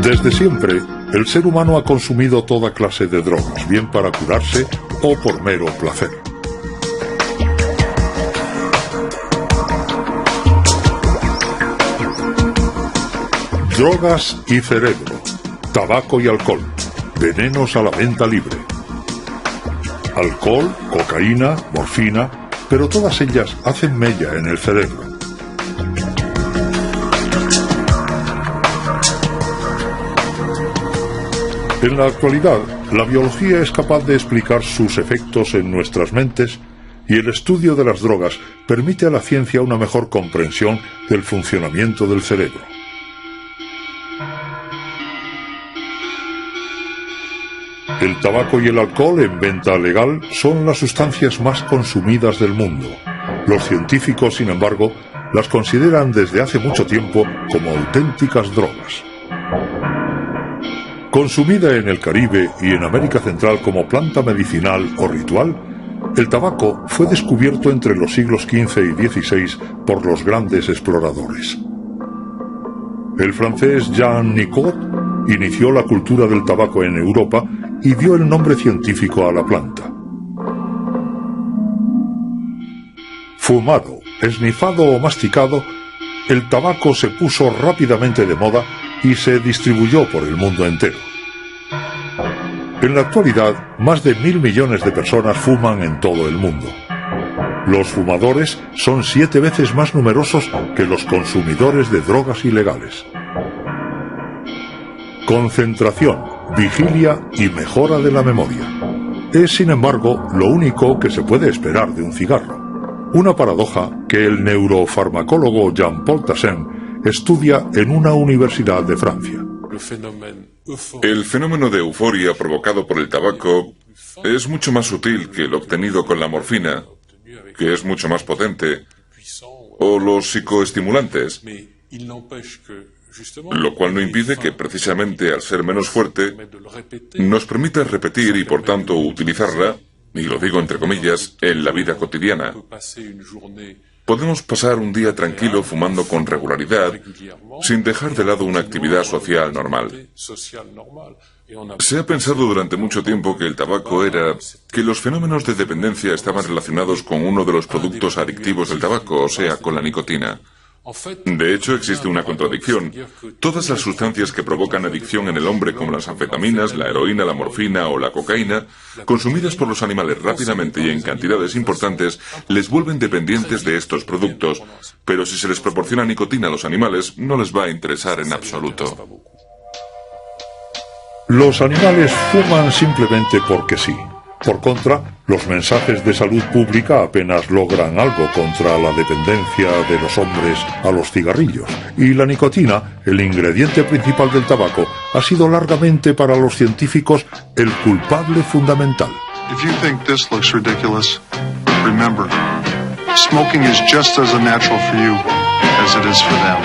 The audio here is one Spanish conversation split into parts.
Desde siempre, el ser humano ha consumido toda clase de drogas, bien para curarse o por mero placer. Drogas y cerebro, tabaco y alcohol, venenos a la venta libre. Alcohol, cocaína, morfina, pero todas ellas hacen mella en el cerebro. En la actualidad, la biología es capaz de explicar sus efectos en nuestras mentes y el estudio de las drogas permite a la ciencia una mejor comprensión del funcionamiento del cerebro. El tabaco y el alcohol en venta legal son las sustancias más consumidas del mundo. Los científicos, sin embargo, las consideran desde hace mucho tiempo como auténticas drogas. Consumida en el Caribe y en América Central como planta medicinal o ritual, el tabaco fue descubierto entre los siglos XV y XVI por los grandes exploradores. El francés Jean Nicot inició la cultura del tabaco en Europa y dio el nombre científico a la planta. Fumado, esnifado o masticado, el tabaco se puso rápidamente de moda y se distribuyó por el mundo entero. En la actualidad, más de 1.000 millones de personas fuman en todo el mundo. Los fumadores son 7 veces más numerosos que los consumidores de drogas ilegales. Concentración, vigilia y mejora de la memoria. Es, sin embargo, lo único que se puede esperar de un cigarro. Una paradoja que el neurofarmacólogo Jean-Paul Tassin estudia en una universidad de Francia. El fenómeno de euforia provocado por el tabaco es mucho más sutil que el obtenido con la morfina, que es mucho más potente, o los psicoestimulantes, lo cual no impide que precisamente al ser menos fuerte nos permita repetir y por tanto utilizarla, y lo digo entre comillas, en la vida cotidiana. Podemos pasar un día tranquilo fumando con regularidad, sin dejar de lado una actividad social normal. Se ha pensado durante mucho tiempo que el tabaco que los fenómenos de dependencia estaban relacionados con uno de los productos adictivos del tabaco, o sea, con la nicotina. De hecho, existe una contradicción. Todas las sustancias que provocan adicción en el hombre, como las anfetaminas, la heroína, la morfina o la cocaína, consumidas por los animales rápidamente y en cantidades importantes, les vuelven dependientes de estos productos. Pero si se les proporciona nicotina a los animales, no les va a interesar en absoluto. Los animales fuman simplemente porque sí. Por contra, los mensajes de salud pública apenas logran algo contra la dependencia de los hombres a los cigarrillos. Y la nicotina, el ingrediente principal del tabaco, ha sido largamente para los científicos el culpable fundamental. If you think this looks ridiculous, remember, smoking is just as unnatural for you as it is for them.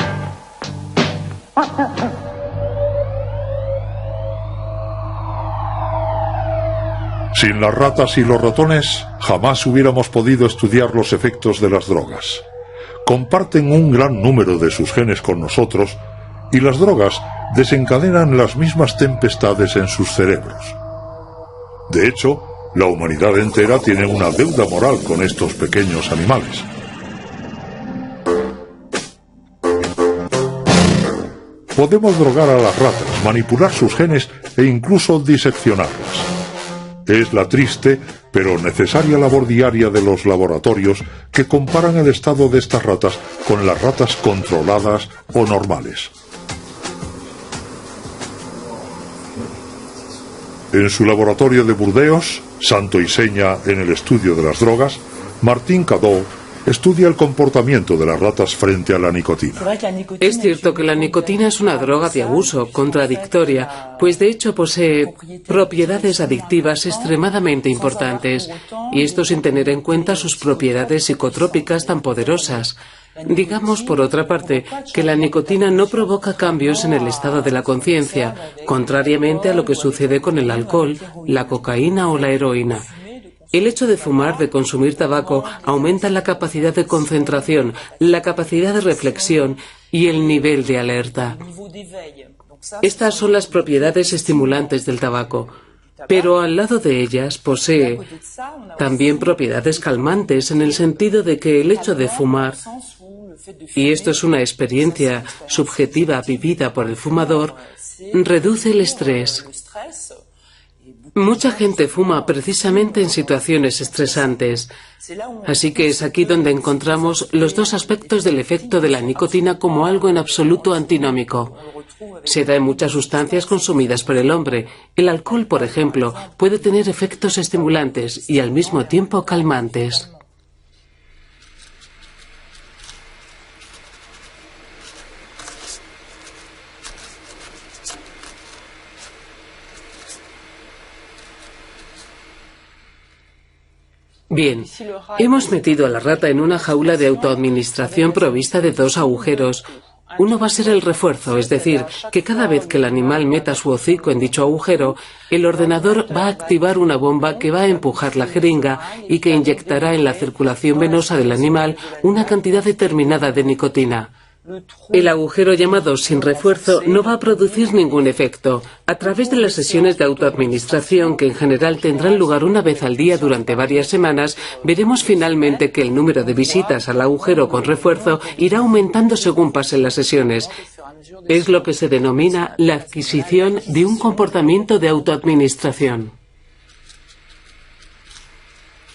Sin las ratas y los ratones, jamás hubiéramos podido estudiar los efectos de las drogas. Comparten un gran número de sus genes con nosotros y las drogas desencadenan las mismas tempestades en sus cerebros. De hecho, la humanidad entera tiene una deuda moral con estos pequeños animales. Podemos drogar a las ratas, manipular sus genes e incluso diseccionarlas. Es la triste, pero necesaria labor diaria de los laboratorios que comparan el estado de estas ratas con las ratas controladas o normales. En su laboratorio de Burdeos, santo y seña en el estudio de las drogas, Martín Cadot estudia el comportamiento de las ratas frente a la nicotina. Es cierto que la nicotina es una droga de abuso, contradictoria, pues de hecho posee propiedades adictivas extremadamente importantes, y esto sin tener en cuenta sus propiedades psicotrópicas tan poderosas. Digamos, por otra parte, que la nicotina no provoca cambios en el estado de la conciencia, contrariamente a lo que sucede con el alcohol, la cocaína o la heroína. El hecho de fumar, de consumir tabaco, aumenta la capacidad de concentración, la capacidad de reflexión y el nivel de alerta. Estas son las propiedades estimulantes del tabaco, pero al lado de ellas posee también propiedades calmantes en el sentido de que el hecho de fumar, y esto es una experiencia subjetiva vivida por el fumador, reduce el estrés. Mucha gente fuma precisamente en situaciones estresantes, así que es aquí donde encontramos los dos aspectos del efecto de la nicotina como algo en absoluto antinómico. Se da en muchas sustancias consumidas por el hombre. El alcohol, por ejemplo, puede tener efectos estimulantes y al mismo tiempo calmantes. Bien, hemos metido a la rata en una jaula de autoadministración provista de dos agujeros. Uno va a ser el refuerzo, es decir, que cada vez que el animal meta su hocico en dicho agujero, el ordenador va a activar una bomba que va a empujar la jeringa y que inyectará en la circulación venosa del animal una cantidad determinada de nicotina. El agujero llamado sin refuerzo no va a producir ningún efecto. A través de las sesiones de autoadministración, que en general tendrán lugar una vez al día durante varias semanas, veremos finalmente que el número de visitas al agujero con refuerzo irá aumentando según pasen las sesiones. Es lo que se denomina la adquisición de un comportamiento de autoadministración.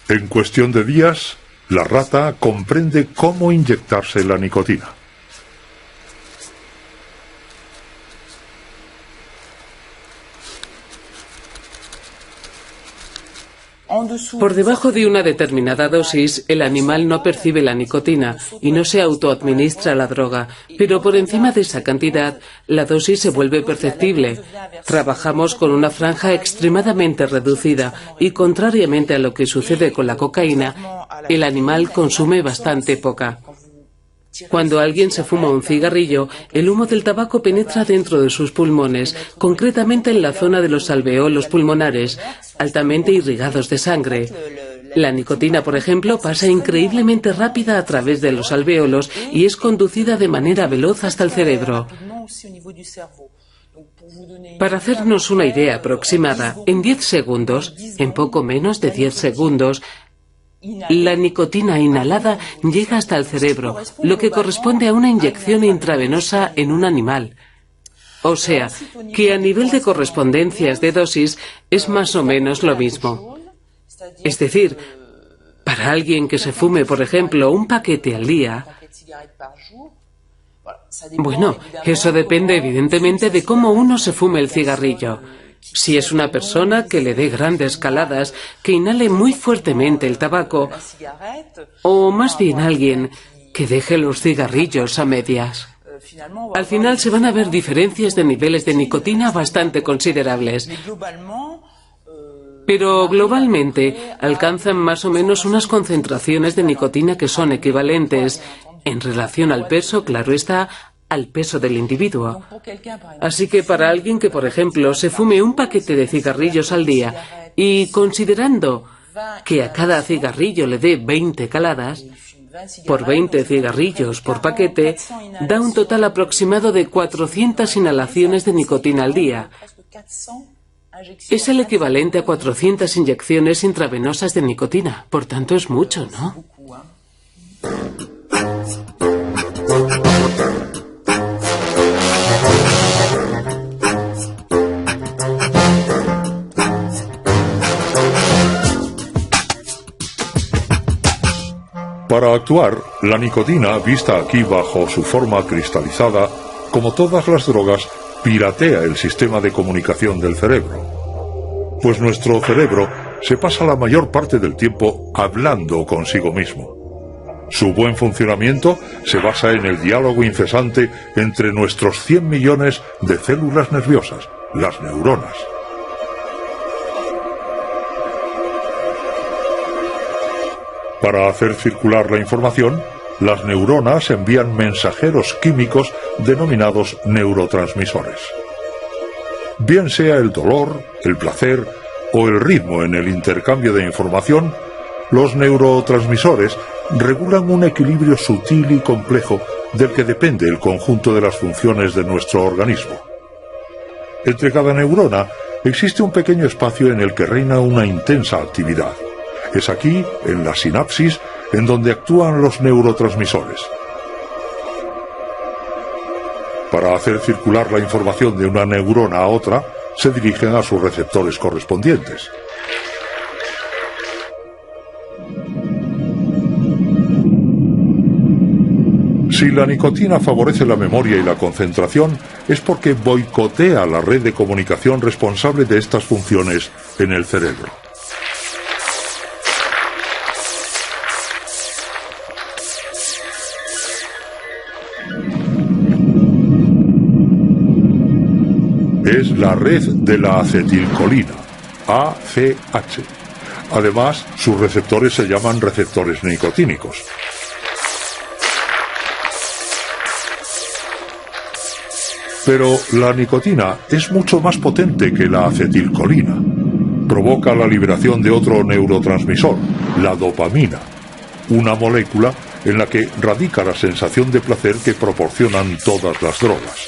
En cuestión de días, la rata comprende cómo inyectarse la nicotina. Por debajo de una determinada dosis, el animal no percibe la nicotina y no se autoadministra la droga, pero por encima de esa cantidad, la dosis se vuelve perceptible. Trabajamos con una franja extremadamente reducida y, contrariamente a lo que sucede con la cocaína, el animal consume bastante poca. Cuando alguien se fuma un cigarrillo, el humo del tabaco penetra dentro de sus pulmones, concretamente en la zona de los alveolos pulmonares, altamente irrigados de sangre. La nicotina, por ejemplo, pasa increíblemente rápida a través de los alveolos y es conducida de manera veloz hasta el cerebro. Para hacernos una idea aproximada, en 10 segundos, en poco menos de 10 segundos, la nicotina inhalada llega hasta el cerebro, lo que corresponde a una inyección intravenosa en un animal. O sea, que a nivel de correspondencias de dosis es más o menos lo mismo. Es decir, para alguien que se fume, por ejemplo, un paquete al día, bueno, eso depende evidentemente de cómo uno se fume el cigarrillo. Si es una persona que le dé grandes caladas, que inhale muy fuertemente el tabaco, o más bien alguien que deje los cigarrillos a medias. Al final se van a ver diferencias de niveles de nicotina bastante considerables. Pero globalmente alcanzan más o menos unas concentraciones de nicotina que son equivalentes, en relación al peso, claro está, al peso del individuo. Así que para alguien que, por ejemplo, se fume un paquete de cigarrillos al día y considerando que a cada cigarrillo le dé 20 caladas, por 20 cigarrillos por paquete, da un total aproximado de 400 inhalaciones de nicotina al día. Es el equivalente a 400 inyecciones intravenosas de nicotina. Por tanto, es mucho, ¿no? Para actuar, la nicotina, vista aquí bajo su forma cristalizada, como todas las drogas, piratea el sistema de comunicación del cerebro. Pues nuestro cerebro se pasa la mayor parte del tiempo hablando consigo mismo. Su buen funcionamiento se basa en el diálogo incesante entre nuestros 100 millones de células nerviosas, las neuronas. Para hacer circular la información, las neuronas envían mensajeros químicos denominados neurotransmisores. Bien sea el dolor, el placer o el ritmo en el intercambio de información, los neurotransmisores regulan un equilibrio sutil y complejo del que depende el conjunto de las funciones de nuestro organismo. Entre cada neurona existe un pequeño espacio en el que reina una intensa actividad. Es aquí, en la sinapsis, en donde actúan los neurotransmisores. Para hacer circular la información de una neurona a otra, se dirigen a sus receptores correspondientes. Si la nicotina favorece la memoria y la concentración, es porque boicotea la red de comunicación responsable de estas funciones en el cerebro. Es la red de la acetilcolina, ACH. Además, sus receptores se llaman receptores nicotínicos. Pero la nicotina es mucho más potente que la acetilcolina. Provoca la liberación de otro neurotransmisor, la dopamina, una molécula en la que radica la sensación de placer que proporcionan todas las drogas.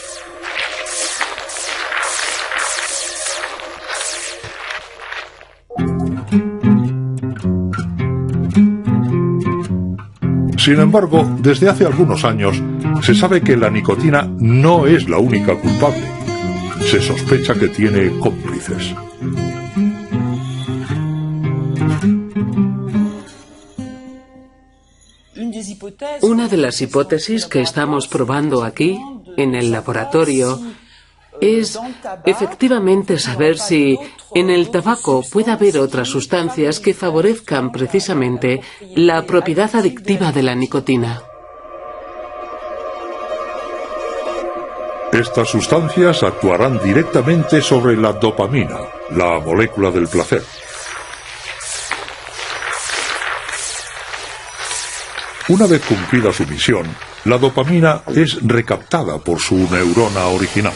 Sin embargo, desde hace algunos años se sabe que la nicotina no es la única culpable. Se sospecha que tiene cómplices. Una de las hipótesis que estamos probando aquí, en el laboratorio, es efectivamente saber si en el tabaco puede haber otras sustancias que favorezcan precisamente la propiedad adictiva de la nicotina. Estas sustancias actuarán directamente sobre la dopamina, la molécula del placer. Una vez cumplida su misión, la dopamina es recaptada por su neurona original.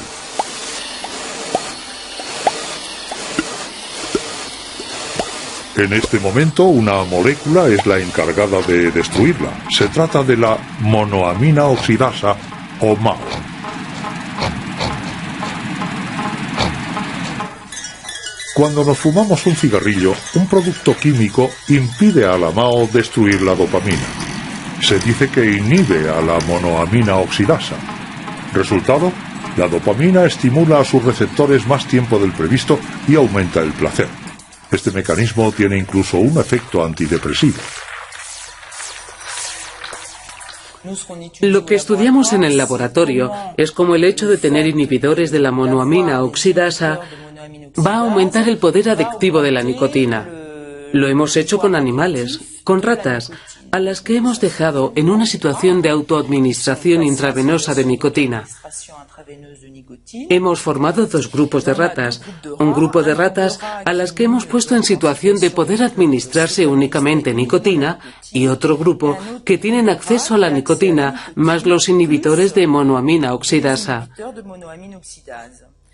En este momento, una molécula es la encargada de destruirla. Se trata de la monoamina oxidasa, o MAO. Cuando nos fumamos un cigarrillo, un producto químico impide a la MAO destruir la dopamina. Se dice que inhibe a la monoamina oxidasa. Resultado, la dopamina estimula a sus receptores más tiempo del previsto y aumenta el placer. Este mecanismo tiene incluso un efecto antidepresivo. Lo que estudiamos en el laboratorio es cómo el hecho de tener inhibidores de la monoamina oxidasa va a aumentar el poder adictivo de la nicotina. Lo hemos hecho con animales, con ratas, a las que hemos dejado en una situación de autoadministración intravenosa de nicotina. Hemos formado dos grupos de ratas. Un grupo de ratas a las que hemos puesto en situación de poder administrarse únicamente nicotina y otro grupo que tienen acceso a la nicotina más los inhibidores de monoamina oxidasa.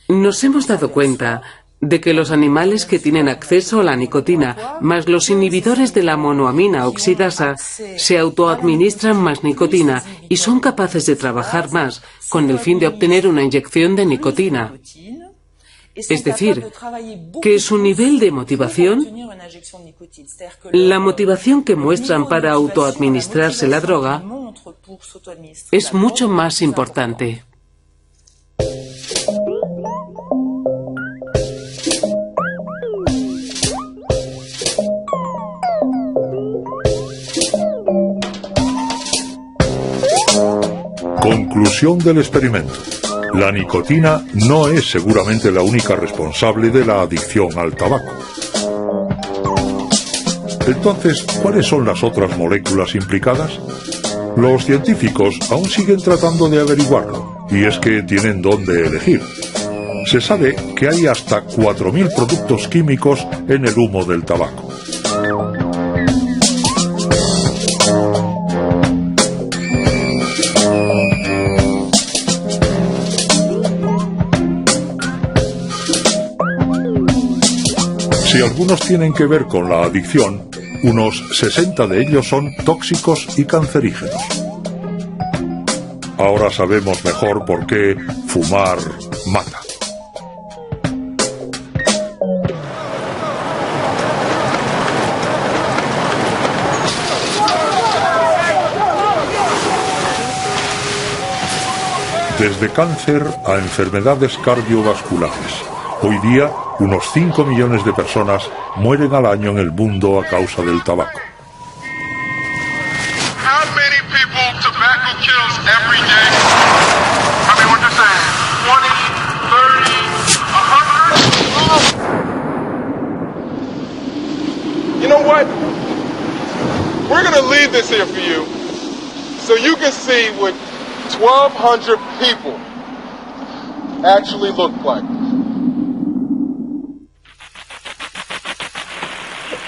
Nos hemos dado cuenta de que los animales que tienen acceso a la nicotina más los inhibidores de la monoamina oxidasa se autoadministran más nicotina y son capaces de trabajar más con el fin de obtener una inyección de nicotina. Es decir, que su nivel de motivación, la motivación que muestran para autoadministrarse la droga, es mucho más importante. Conclusión del experimento. La nicotina no es seguramente la única responsable de la adicción al tabaco. Entonces, ¿cuáles son las otras moléculas implicadas? Los científicos aún siguen tratando de averiguarlo, y es que tienen dónde elegir. Se sabe que hay hasta 4.000 productos químicos en el humo del tabaco. Si algunos tienen que ver con la adicción, unos 60 de ellos son tóxicos y cancerígenos. Ahora sabemos mejor por qué fumar mata. desde cáncer a enfermedades cardiovasculares. Hoy día, unos 5 millones de personas mueren al año en el mundo a causa del tabaco. How many people tobacco kills every day? I mean, what you saying? 20, 30, 100? You know what? We're going to leave this here for you so you can see what 1,200 people actually look like.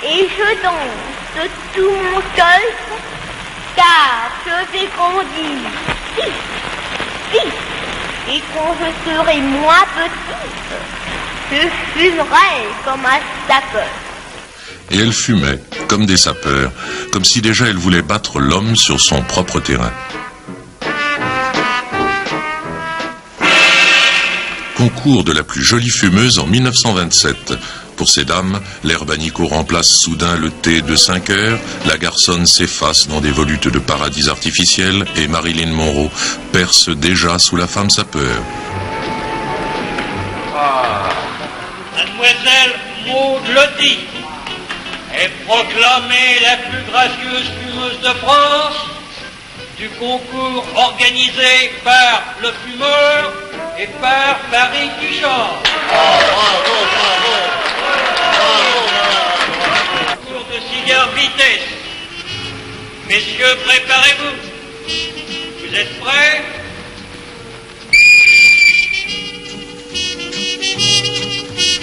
Et je danse de tout mon cœur, car je vais grandir vite, vite. Et quand je serai moins petite, je fumerai comme un sapeur. Et elle fumait, comme des sapeurs, comme si déjà elle voulait battre l'homme sur son propre terrain. Concours de la plus jolie fumeuse en 1927. Pour ces dames, l'herbe à Nico remplace soudain le thé de 5 heures, la garçonne s'efface dans des volutes de paradis artificiels et Marilyn Monroe perce déjà sous la femme sapeur. Mademoiselle Maud Lottie est proclamée la plus gracieuse fumeuse de France du concours organisé par le fumeur et par Paris qui chante. Concours de cigare vitesse. Messieurs, préparez-vous. Vous êtes prêts?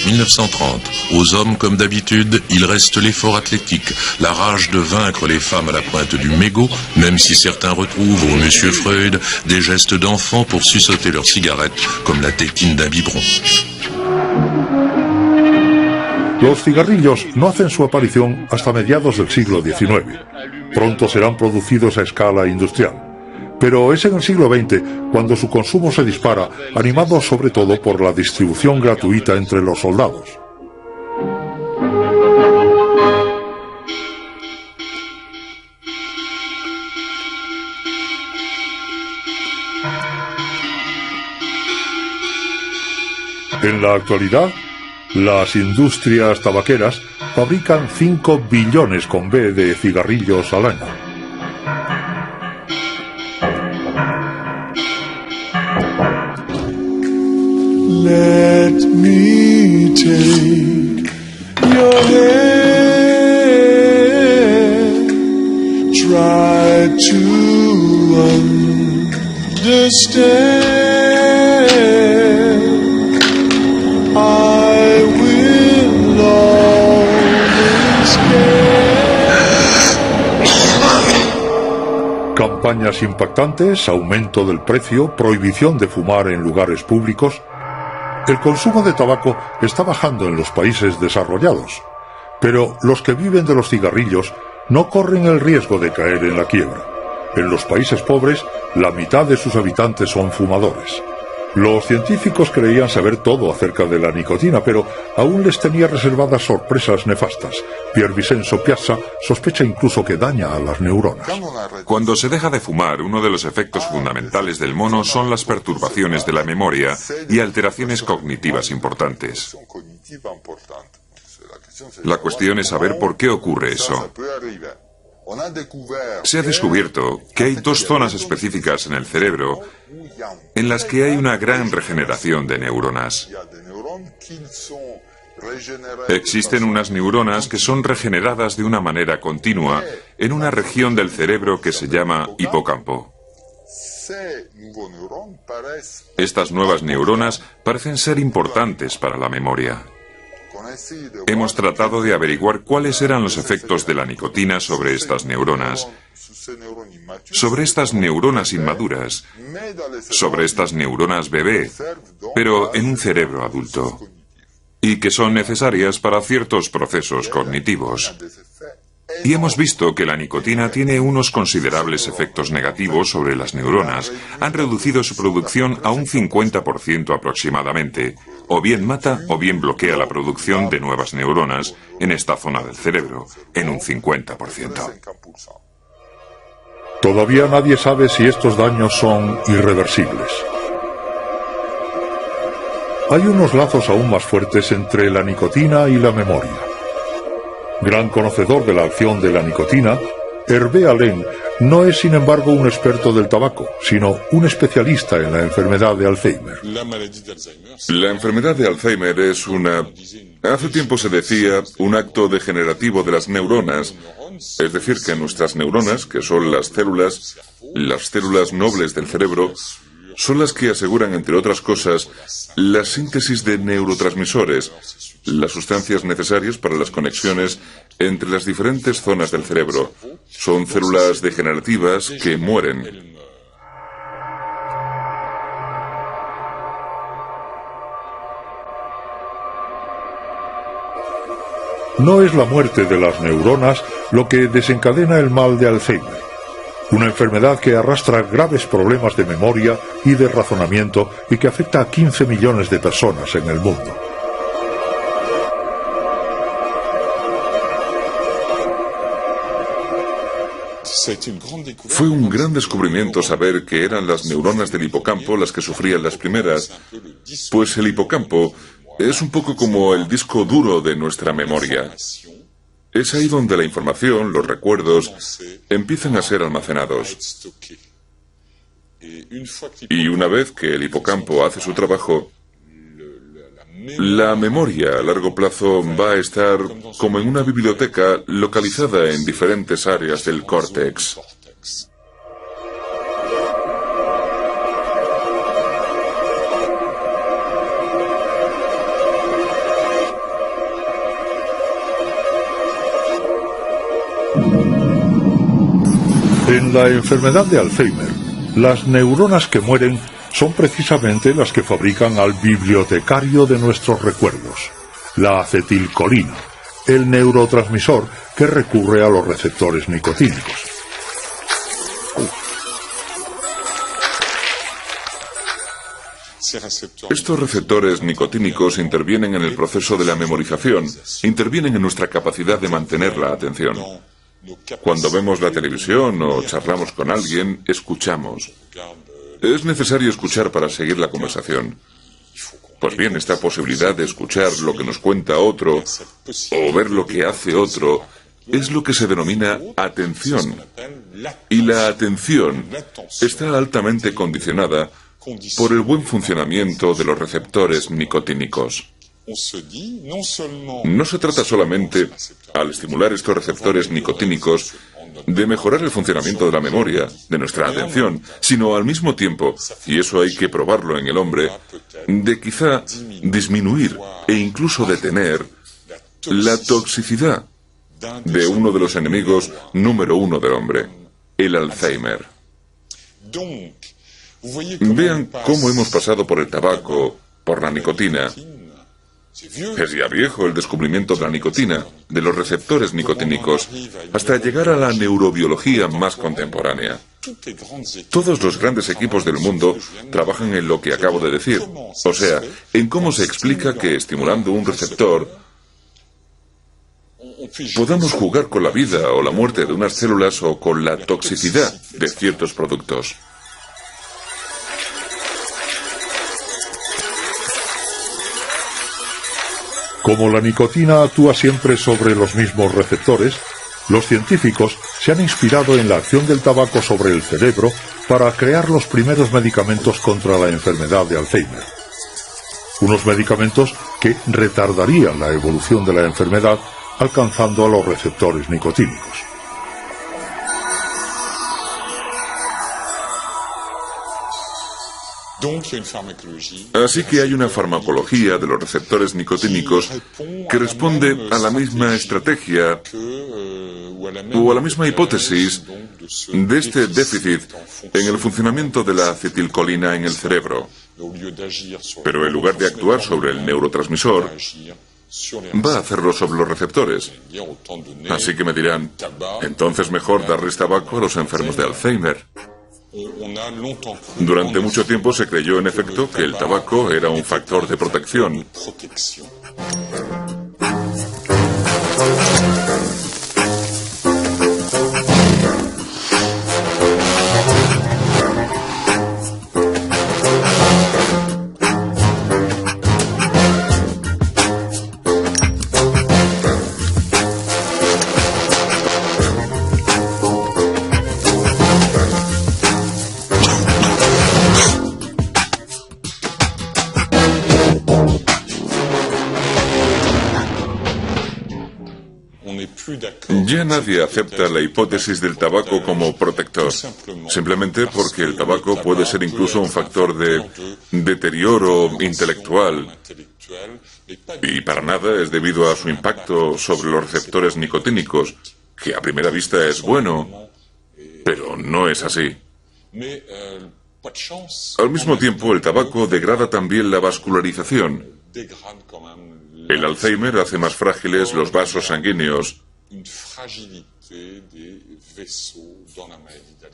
« 1930. Aux hommes, comme d'habitude, il reste l'effort athlétique, la rage de vaincre les femmes à la pointe du mégot, même si certains retrouvent au Monsieur Freud des gestes d'enfants pour suçoter leurs cigarettes, comme la tétine d'un biberon. Los cigarrillos no hacen su aparición hasta mediados del siglo XIX. Pronto serán producidos a escala industrial. Pero es en el siglo XX cuando su consumo se dispara, animado sobre todo por la distribución gratuita entre los soldados. En la actualidad, las industrias tabaqueras fabrican 5 billones con B de cigarrillos al año. Let me take your hand, try to understand. I will always care. Campañas impactantes, aumento del precio, prohibición de fumar en lugares públicos. El consumo de tabaco está bajando en los países desarrollados, pero los que viven de los cigarrillos no corren el riesgo de caer en la quiebra. En los países pobres, la mitad de sus habitantes son fumadores. Los científicos creían saber todo acerca de la nicotina, pero aún les tenía reservadas sorpresas nefastas. Pier Vincenzo Piazza sospecha incluso que daña a las neuronas. Cuando se deja de fumar, uno de los efectos fundamentales del mono son las perturbaciones de la memoria y alteraciones cognitivas importantes. La cuestión es saber por qué ocurre eso. Se ha descubierto que hay 2 zonas específicas en el cerebro en las que hay una gran regeneración de neuronas. Existen unas neuronas que son regeneradas de una manera continua en una región del cerebro que se llama hipocampo. Estas nuevas neuronas parecen ser importantes para la memoria. Hemos tratado de averiguar cuáles eran los efectos de la nicotina sobre estas neuronas, sobre estas neuronas inmaduras, sobre estas neuronas bebé, pero en un cerebro adulto, y que son necesarias para ciertos procesos cognitivos. Y hemos visto que la nicotina tiene unos considerables efectos negativos sobre las neuronas. Han reducido su producción a un 50% aproximadamente. O bien mata o bien bloquea la producción de nuevas neuronas en esta zona del cerebro, en un 50%. Todavía nadie sabe si estos daños son irreversibles. hay unos lazos aún más fuertes entre la nicotina y la memoria. Gran conocedor de la acción de la nicotina, Hervé Allen no es sin embargo un experto del tabaco, sino un especialista en la enfermedad de Alzheimer. La enfermedad de Alzheimer es hace tiempo se decía, un acto degenerativo de las neuronas, es decir, que nuestras neuronas, que son las células nobles del cerebro, son las que aseguran, entre otras cosas, la síntesis de neurotransmisores, las sustancias necesarias para las conexiones entre las diferentes zonas del cerebro. Son células degenerativas que mueren. No es la muerte de las neuronas lo que desencadena el mal de Alzheimer, una enfermedad que arrastra graves problemas de memoria y de razonamiento y que afecta a 15 millones de personas en el mundo. Fue un gran descubrimiento saber que eran las neuronas del hipocampo las que sufrían las primeras, pues el hipocampo es un poco como el disco duro de nuestra memoria. Es ahí donde la información, los recuerdos, empiezan a ser almacenados. Y una vez que el hipocampo hace su trabajo, la memoria a largo plazo va a estar como en una biblioteca localizada en diferentes áreas del córtex. En la enfermedad de Alzheimer, las neuronas que mueren son precisamente las que fabrican al bibliotecario de nuestros recuerdos, la acetilcolina, el neurotransmisor que recurre a los receptores nicotínicos. Estos receptores nicotínicos intervienen en el proceso de la memorización, intervienen en nuestra capacidad de mantener la atención. Cuando vemos la televisión o charlamos con alguien, escuchamos. Es necesario escuchar para seguir la conversación. Pues bien, esta posibilidad de escuchar lo que nos cuenta otro o ver lo que hace otro es lo que se denomina atención. Y la atención está altamente condicionada por el buen funcionamiento de los receptores nicotínicos. No se trata solamente, al estimular estos receptores nicotínicos, de mejorar el funcionamiento de la memoria, de nuestra atención, sino al mismo tiempo, y eso hay que probarlo en el hombre, de quizá disminuir e incluso detener la toxicidad de uno de los enemigos número uno del hombre, el Alzheimer. Vean cómo hemos pasado por el tabaco, por la nicotina. Es ya viejo el descubrimiento de la nicotina, de los receptores nicotínicos, hasta llegar a la neurobiología más contemporánea. Todos los grandes equipos del mundo trabajan en lo que acabo de decir, o sea, en cómo se explica que estimulando un receptor podamos jugar con la vida o la muerte de unas células o con la toxicidad de ciertos productos. Como la nicotina actúa siempre sobre los mismos receptores, los científicos se han inspirado en la acción del tabaco sobre el cerebro para crear los primeros medicamentos contra la enfermedad de Alzheimer. Unos medicamentos que retardarían la evolución de la enfermedad alcanzando a los receptores nicotínicos. Así que hay una farmacología de los receptores nicotínicos que responde a la misma estrategia o a la misma hipótesis de este déficit en el funcionamiento de la acetilcolina en el cerebro. Pero en lugar de actuar sobre el neurotransmisor, va a hacerlo sobre los receptores. Así que me dirán, entonces mejor darles tabaco a los enfermos de Alzheimer. Durante mucho tiempo se creyó en efecto que el tabaco era un factor de protección. Ya nadie acepta la hipótesis del tabaco como protector, simplemente porque el tabaco puede ser incluso un factor de deterioro intelectual, y para nada es debido a su impacto sobre los receptores nicotínicos, que a primera vista es bueno, pero no es así. Al mismo tiempo, el tabaco degrada también la vascularización. El Alzheimer hace más frágiles los vasos sanguíneos.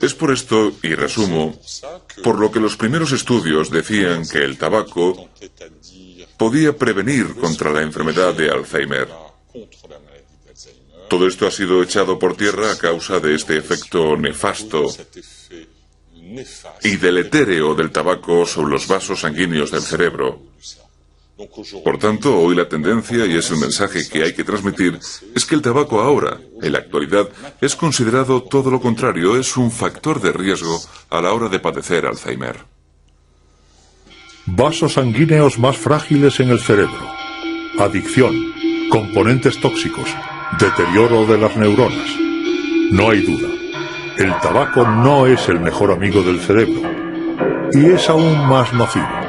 Es por esto, y resumo, por lo que los primeros estudios decían que el tabaco podía prevenir contra la enfermedad de Alzheimer. Todo esto ha sido echado por tierra a causa de este efecto nefasto y deletéreo del tabaco sobre los vasos sanguíneos del cerebro. Por tanto, hoy la tendencia, y es el mensaje que hay que transmitir, es que el tabaco ahora, en la actualidad, es considerado todo lo contrario, es un factor de riesgo a la hora de padecer Alzheimer. Vasos sanguíneos más frágiles en el cerebro, adicción, componentes tóxicos, deterioro de las neuronas. No hay duda, el tabaco no es el mejor amigo del cerebro y es aún más nocivo.